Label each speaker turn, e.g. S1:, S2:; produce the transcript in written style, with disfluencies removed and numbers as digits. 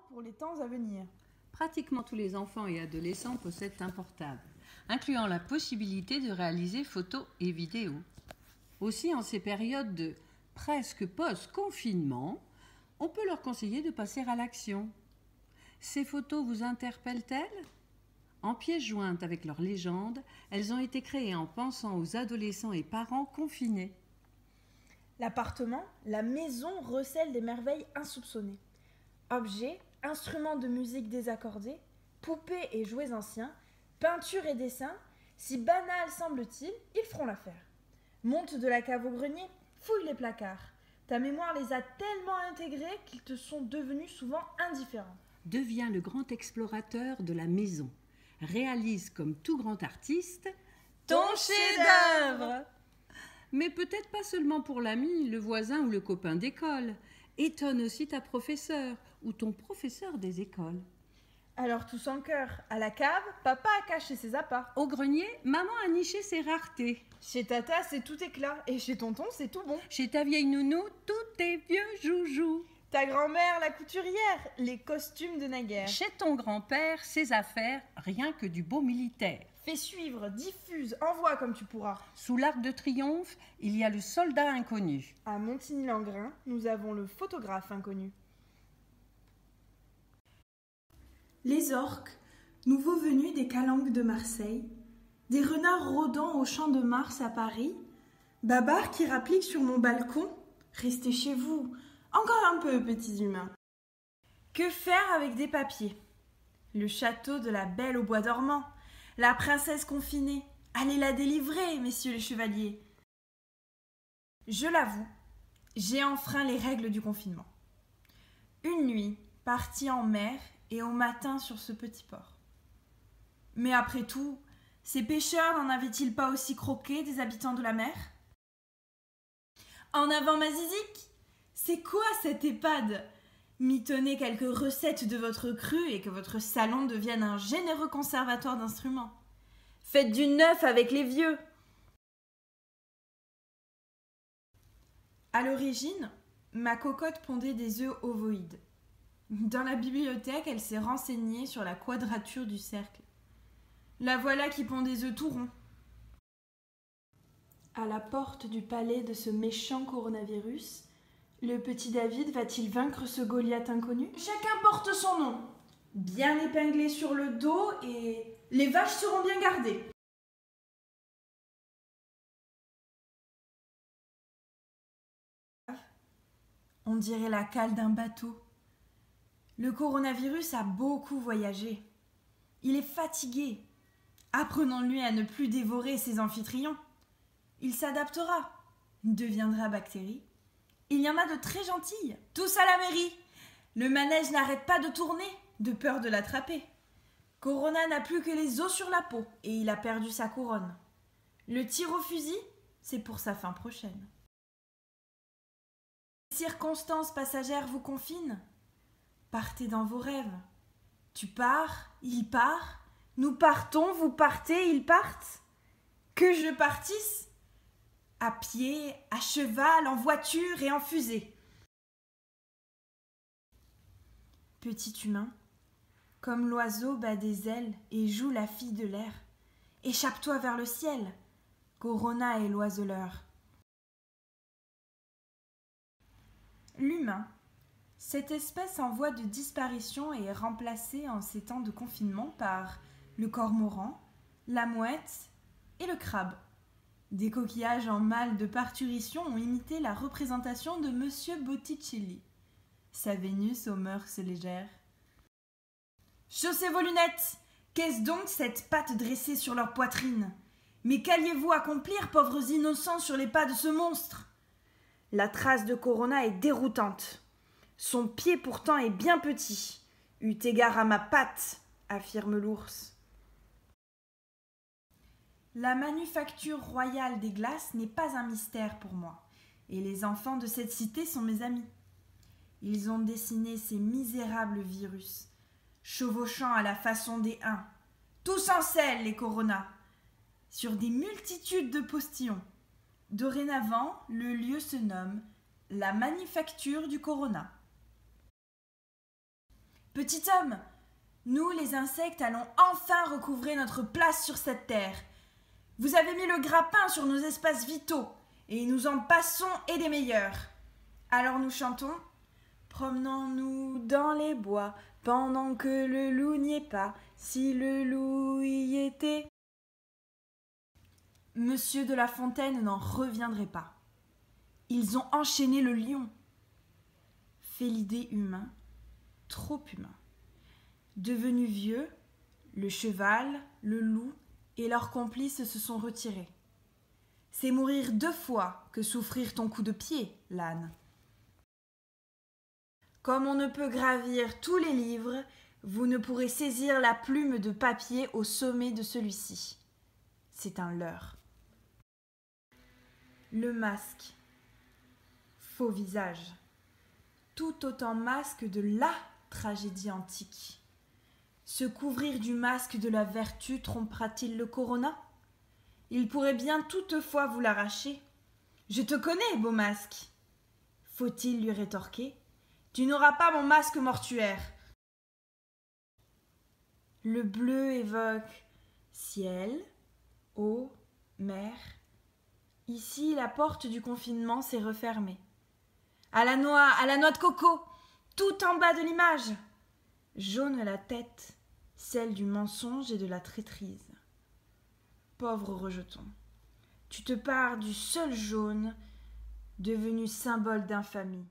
S1: pour les temps à venir.
S2: Pratiquement tous les enfants et adolescents possèdent un portable, incluant la possibilité de réaliser photos et vidéos. Aussi, en ces périodes de presque post-confinement, on peut leur conseiller de passer à l'action. Ces photos vous interpellent-elles ? En pièces jointes avec leur légende, elles ont été créées en pensant aux adolescents et parents confinés.
S1: L'appartement, la maison recèle des merveilles insoupçonnées. Objets, instruments de musique désaccordés, poupées et jouets anciens, peintures et dessins, si banals semble-t-il, ils feront l'affaire. Monte de la cave au grenier, fouille les placards. Ta mémoire les a tellement intégrés qu'ils te sont devenus souvent indifférents.
S2: Deviens le grand explorateur de la maison. Réalise comme tout grand artiste
S1: ton chef-d'œuvre.
S2: Mais peut-être pas seulement pour l'ami, le voisin ou le copain d'école. Étonne aussi ta professeure ou ton professeur des écoles.
S1: Alors tous en chœur, à la cave, papa a caché ses appâts.
S2: Au grenier, maman a niché ses raretés.
S1: Chez tata, c'est tout éclat, et chez tonton, c'est tout bon.
S2: Chez ta vieille nounou, tout est vieux joujou.
S1: Ta grand-mère, la couturière, les costumes de naguère.
S2: Chez ton grand-père, ses affaires, rien que du beau militaire.
S1: Fais suivre, diffuse, envoie comme tu pourras.
S2: Sous l'Arc de Triomphe, il y a le soldat inconnu.
S1: À Montigny-Langrin, nous avons le photographe inconnu.
S3: Les orques, nouveaux venus des calanques de Marseille, des renards rôdant au champ de Mars à Paris, Babar qui rapplique sur mon balcon, restez chez vous, encore un peu, petits humains.
S1: Que faire avec des papiers ? Le château de la Belle au bois dormant, la princesse confinée, allez la délivrer, messieurs les chevaliers. Je l'avoue, j'ai enfreint les règles du confinement. Une nuit, partie en mer et au matin sur ce petit port. Mais après tout, ces pêcheurs n'en avaient-ils pas aussi croqué des habitants de la mer ? En avant ma zizique ! C'est quoi cette EHPAD ? Mitonnez quelques recettes de votre cru et que votre salon devienne un généreux conservatoire d'instruments. Faites du neuf avec les vieux. À l'origine, ma cocotte pondait des œufs ovoïdes. Dans la bibliothèque, elle s'est renseignée sur la quadrature du cercle. La voilà qui pond des œufs tout ronds.
S3: À la porte du palais de ce méchant coronavirus, le petit David va-t-il vaincre ce Goliath inconnu ?
S1: Chacun porte son nom, bien épinglé sur le dos, et les vaches seront bien gardées. On dirait la cale d'un bateau. Le coronavirus a beaucoup voyagé. Il est fatigué. Apprenons-lui à ne plus dévorer ses amphitryon. Il s'adaptera, deviendra bactérie. Il y en a de très gentilles, tous à la mairie. Le manège n'arrête pas de tourner, de peur de l'attraper. Corona n'a plus que les os sur la peau et il a perdu sa couronne. Le tir au fusil, c'est pour sa fin prochaine. Les circonstances passagères vous confinent. Partez dans vos rêves. Tu pars, il part. Nous partons, vous partez, ils partent. Que je partisse ? À pied, à cheval, en voiture et en fusée. Petit humain, comme l'oiseau bat des ailes et joue la fille de l'air, échappe-toi vers le ciel, Corona est l'oiseleur. L'humain, cette espèce en voie de disparition est remplacée en ces temps de confinement par le cormoran, la mouette et le crabe. Des coquillages en mal de parturition ont imité la représentation de Monsieur Botticelli. Sa Vénus aux mœurs légères. Chaussez vos lunettes ! Qu'est-ce donc cette patte dressée sur leur poitrine ? Mais qu'alliez-vous accomplir, pauvres innocents, sur les pas de ce monstre ? La trace de Corona est déroutante. Son pied pourtant est bien petit, eut égard à ma patte, affirme l'ours. La manufacture royale des glaces n'est pas un mystère pour moi, et les enfants de cette cité sont mes amis. Ils ont dessiné ces misérables virus, chevauchant à la façon des uns, tous en selle les coronas, sur des multitudes de postillons. Dorénavant, le lieu se nomme la manufacture du Corona. Petit homme, nous les insectes allons enfin recouvrer notre place sur cette terre. Vous avez mis le grappin sur nos espaces vitaux, et nous en passons et des meilleurs. Alors nous chantons. Promenons-nous dans les bois, pendant que le loup n'y est pas, si le loup y était. Monsieur de La Fontaine n'en reviendrait pas. Ils ont enchaîné le lion. Félidé humain, trop humain. Devenu vieux, le cheval, le loup et leurs complices se sont retirés. C'est mourir 2 fois que souffrir ton coup de pied, l'âne. Comme on ne peut gravir tous les livres, vous ne pourrez saisir la plume de papier au sommet de celui-ci. C'est un leurre. Le masque. Faux visage. Tout autant masque de la tragédie antique. Se couvrir du masque de la vertu trompera-t-il le corona? Il pourrait bien toutefois vous l'arracher. Je te connais, beau masque. Faut-il lui rétorquer? Tu n'auras pas mon masque mortuaire. Le bleu évoque ciel, eau, mer. Ici, la porte du confinement s'est refermée. À la noix de coco, tout en bas de l'image. Jaune la tête, celle du mensonge et de la traîtrise. Pauvre rejeton, tu te pares du seul jaune devenu symbole d'infamie.